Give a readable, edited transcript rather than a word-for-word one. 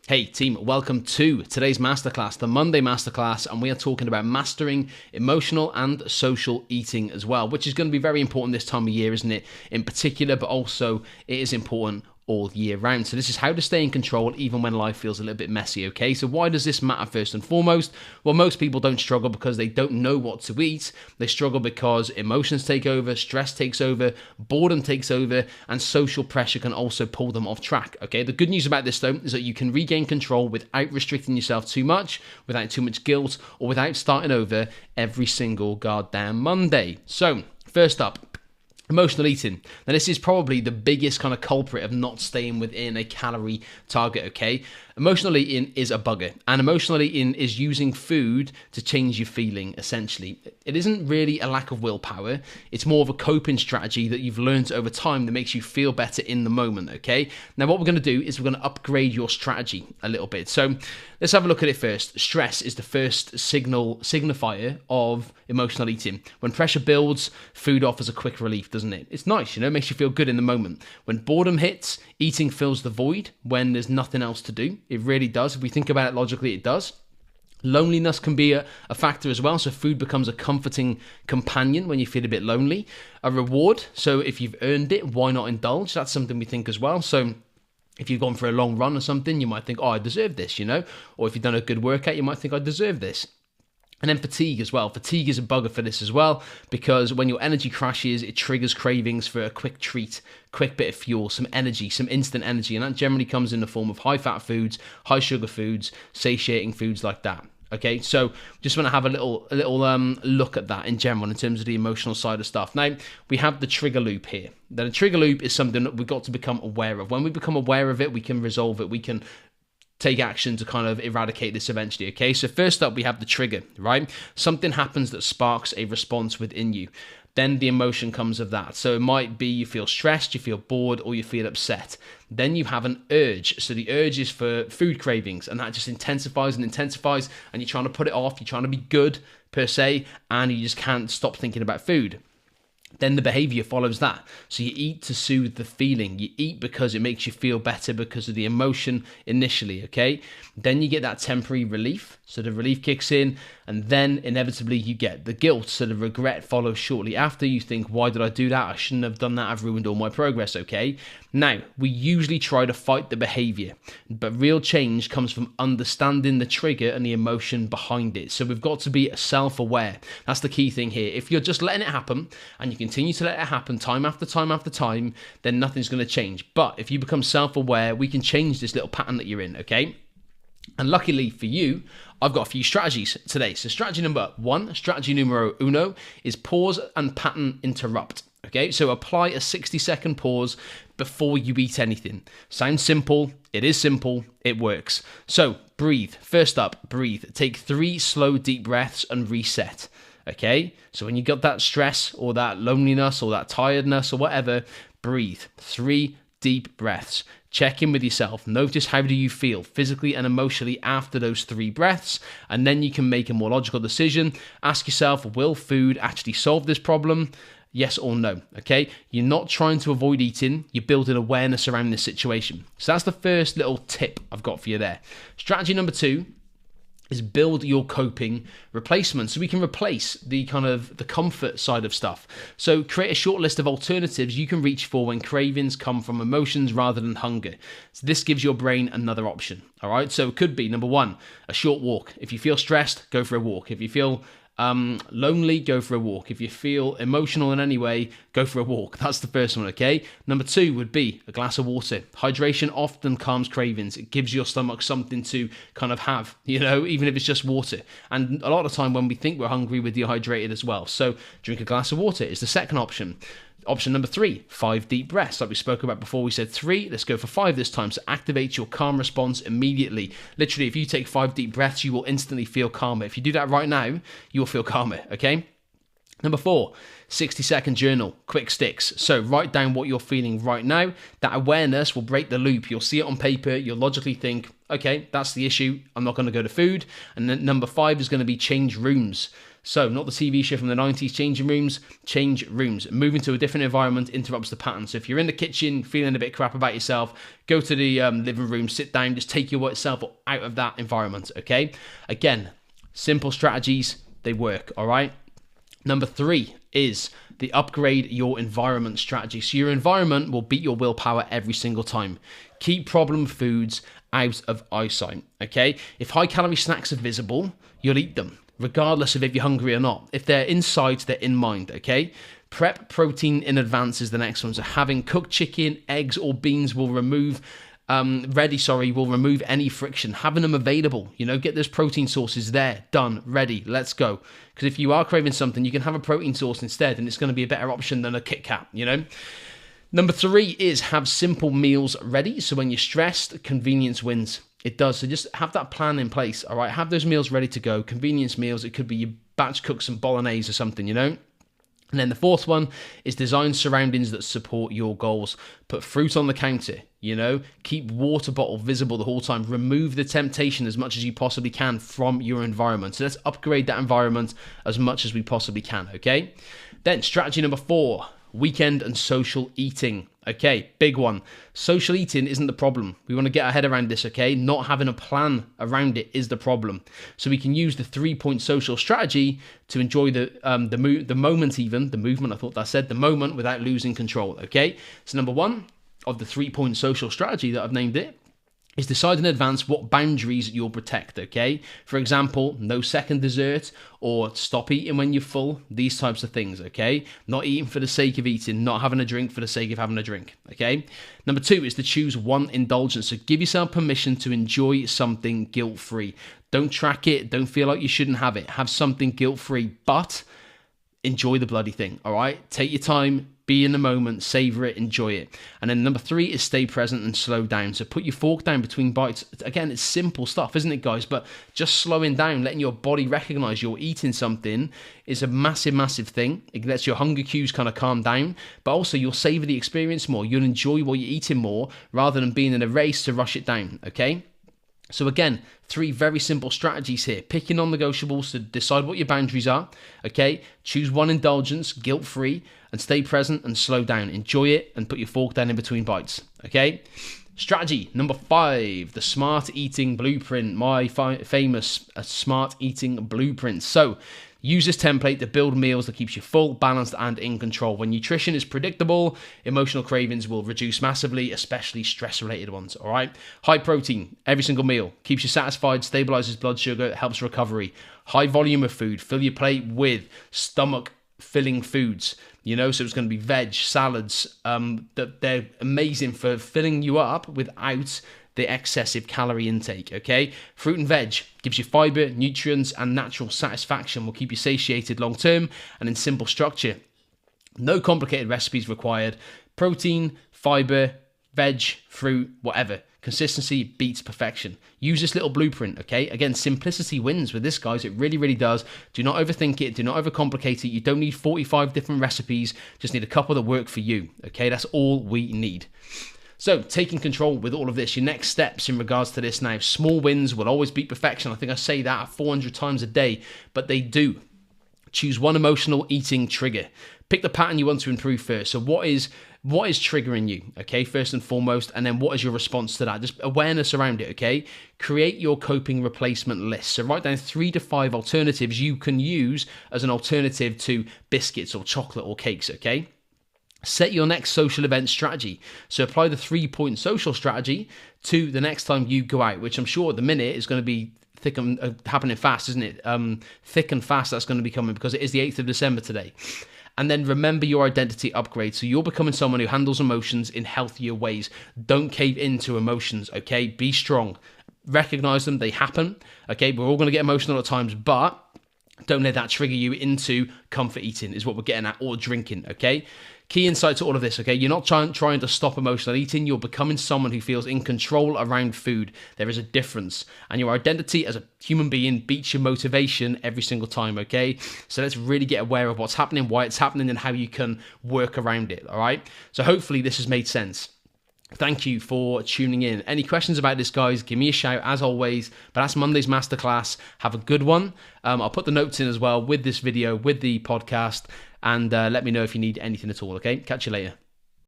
Hey team, welcome to today's masterclass, the Monday masterclass, and we are talking about mastering emotional and social eating as well, which is going to be very important this time of year, isn't it? In particular, but also it is important all year round. So this is how to stay in control even when life feels a little bit messy, okay? So why does this matter first and foremost? Well, most people don't struggle because they don't know what to eat. They struggle because emotions take over, stress takes over, boredom takes over, and social pressure can also pull them off track, okay? The good news about this though is that you can regain control without restricting yourself too much, without too much guilt, or without starting over every single goddamn Monday. So, first up, emotional eating. Now, this is probably the biggest kind of culprit of not staying within a calorie target, okay? Emotional eating is a bugger, and emotional eating is using food to change your feeling, essentially. It isn't really a lack of willpower. It's more of a coping strategy that you've learned over time that makes you feel better in the moment, okay? Now, what we're going to do is we're going to upgrade your strategy a little bit. So let's have a look at it first. Stress is the first signifier of emotional eating. When pressure builds, food offers a quick relief, doesn't it? It's nice, you know, it makes you feel good in the moment. When boredom hits, eating fills the void when there's nothing else to do. It really does. If we think about it logically, it does. Loneliness can be a factor as well. So food becomes a comforting companion when you feel a bit lonely. A reward. So if you've earned it, why not indulge? That's something we think as well. So if you've gone for a long run or something, you might think, oh, I deserve this, you know? Or if you've done a good workout, you might think, I deserve this. And then fatigue as well. Fatigue is a bugger for this as well, because when your energy crashes, it triggers cravings for a quick treat, quick bit of fuel, some energy, some instant energy. And that generally comes in the form of high fat foods, high sugar foods, satiating foods like that. Okay, so just want to have a little look at that in general in terms of the emotional side of stuff. Now, we have the trigger loop here. Now, the trigger loop is something that we've got to become aware of. When we become aware of it, we can resolve it. We can take action to kind of eradicate this eventually, okay? So first up, we have the trigger, right? Something happens that sparks a response within you. Then the emotion comes of that. So it might be you feel stressed, you feel bored, or you feel upset. Then you have an urge. So the urge is for food cravings, and that just intensifies and intensifies, and you're trying to put it off, you're trying to be good per se, and you just can't stop thinking about food. Then the behavior follows that. So you eat to soothe the feeling. You eat because it makes you feel better because of the emotion initially, okay? Then you get that temporary relief. So the relief kicks in, and then inevitably you get the guilt. So the regret follows shortly after. You think, why did I do that? I shouldn't have done that. I've ruined all my progress, okay? Now, we usually try to fight the behavior, but real change comes from understanding the trigger and the emotion behind it. So we've got to be self-aware. That's the key thing here. If you're just letting it happen and you continue to let it happen time after time after time, then nothing's going to change. But if you become self-aware, we can change this little pattern that you're in, okay? And luckily for you, I've got a few strategies today. So strategy number one, strategy numero uno, is pause and pattern interrupt. Okay, so apply a 60-second pause before you eat anything. Sounds simple. It is simple. It works. So breathe. First up, breathe. Take 3 slow, deep breaths and reset. Okay, so when you got that stress or that loneliness or that tiredness or whatever, breathe. 3 deep breaths. Check in with yourself. Notice how do you feel physically and emotionally after those 3 breaths, and then you can make a more logical decision. Ask yourself, will food actually solve this problem? Yes or no, okay? You're not trying to avoid eating, you're building awareness around this situation. So that's the first little tip I've got for you there. Strategy number 2 is build your coping replacement. So we can replace the kind of the comfort side of stuff. So create a short list of alternatives you can reach for when cravings come from emotions rather than hunger. So this gives your brain another option, all right? So it could be, number 1, a short walk. If you feel stressed, go for a walk. If you feel lonely, go for a walk. If you feel emotional in any way, go for a walk. That's the first one, okay? Number 2 would be a glass of water. Hydration often calms cravings. It gives your stomach something to kind of have, you know, even if it's just water. And a lot of the time when we think we're hungry, we're dehydrated as well. So drink a glass of water is the second option. Option number 3, 5 deep breaths. Like we spoke about before, we said 3, let's go for 5 this time. So activate your calm response immediately. Literally, if you take 5 deep breaths, you will instantly feel calmer. If you do that right now, you will feel calmer, okay? Number 4, 60-second journal, quick sticks. So write down what you're feeling right now. That awareness will break the loop. You'll see it on paper. You'll logically think, okay, that's the issue. I'm not going to go to food. And then number 5 is going to be change rooms. So not the TV show from the 90s, changing rooms, change rooms. Moving to a different environment interrupts the pattern. So if you're in the kitchen feeling a bit crap about yourself, go to the living room, sit down, just take yourself out of that environment, okay? Again, simple strategies, they work, all right? Number 3 is the upgrade your environment strategy. So your environment will beat your willpower every single time. Keep problem foods out of eyesight, okay? If high-calorie snacks are visible, you'll eat them, regardless of if you're hungry or not. If they're in sight, they're in mind, okay? Prep protein in advance is the next one. So having cooked chicken, eggs, or beans will remove will remove any friction. Having them available, get those protein sources there, done, ready, let's go. Because if you are craving something, you can have a protein source instead, and it's going to be a better option than a Kit Kat, Number 3 is have simple meals ready. So when you're stressed, convenience wins. It does. So just have that plan in place, all right? Have those meals ready to go. Convenience meals. It could be you batch cook some bolognese or something, And then the 4th one is design surroundings that support your goals. Put fruit on the counter, Keep water bottle visible the whole time. Remove the temptation as much as you possibly can from your environment. So let's upgrade that environment as much as we possibly can, okay? Then strategy number 4, weekend and social eating. Okay, big one. Social eating isn't the problem. We want to get our head around this, okay? Not having a plan around it is the problem. So we can use the 3-point social strategy to enjoy the moment, even the movement. I thought that said the moment without losing control. Okay. So number 1 of the 3-point social strategy that I've named it is decide in advance what boundaries you'll protect, okay? For example, no second dessert or stop eating when you're full, these types of things, okay? Not eating for the sake of eating, not having a drink for the sake of having a drink, okay? Number 2 is to choose one indulgence. So give yourself permission to enjoy something guilt-free. Don't track it. Don't feel like you shouldn't have it. Have something guilt-free, but enjoy the bloody thing, all right? Take your time. Be in the moment, savor it, enjoy it. And then number 3 is stay present and slow down. So put your fork down between bites. Again, it's simple stuff, isn't it, guys? But just slowing down, letting your body recognize you're eating something is a massive, massive thing. It lets your hunger cues kind of calm down, but also you'll savor the experience more. You'll enjoy what you're eating more rather than being in a race to rush it down, okay? So again, 3 very simple strategies here. Pick your non-negotiables to decide what your boundaries are, okay? Choose one indulgence, guilt-free, and stay present and slow down. Enjoy it and put your fork down in between bites, okay? Strategy number 5, the smart eating blueprint, my famous smart eating blueprint. So use this template to build meals that keeps you full, balanced, and in control. When nutrition is predictable, emotional cravings will reduce massively, especially stress-related ones, all right? High protein, every single meal, keeps you satisfied, stabilizes blood sugar, helps recovery. High volume of food, fill your plate with stomach-filling foods, so it's going to be veg, salads, they're amazing for filling you up without the excessive calorie intake, okay? Fruit and veg gives you fiber, nutrients, and natural satisfaction, will keep you satiated long term and in simple structure. No complicated recipes required. Protein, fiber, veg, fruit, whatever. Consistency beats perfection. Use this little blueprint, okay? Again, simplicity wins with this, guys. It really, really does. Do not overthink it. Do not overcomplicate it. You don't need 45 different recipes. Just need a couple that work for you, okay? That's all we need. So, taking control with all of this, your next steps in regards to this now. Small wins will always beat perfection. I think I say that 400 times a day, but they do. Choose one emotional eating trigger. Pick the pattern you want to improve first. So what is triggering you, okay, first and foremost, and then what is your response to that? Just awareness around it, okay? Create your coping replacement list. So write down 3 to 5 alternatives you can use as an alternative to biscuits or chocolate or cakes, okay? Set your next social event strategy. So apply the 3-point social strategy to the next time you go out, which I'm sure at the minute is going to be thick and happening fast, isn't it? Thick and fast, that's going to be coming because it is the 8th of December today. And then remember your identity upgrade. So you're becoming someone who handles emotions in healthier ways. Don't cave into emotions, okay? Be strong. Recognize them. They happen, okay? We're all going to get emotional at times, but don't let that trigger you into comfort eating is what we're getting at, or drinking, okay? key insight to all of this, okay? You're not trying to stop emotional eating. You're becoming someone who feels in control around food. There is a difference. And your identity as a human being beats your motivation every single time, okay? So let's really get aware of what's happening, why it's happening, and how you can work around it, all right? So hopefully this has made sense. Thank you for tuning in. Any questions about this, guys, give me a shout as always. But that's Monday's masterclass. Have a good one. I'll put the notes in as well with this video, with the podcast, and let me know if you need anything at all, okay? Catch you later.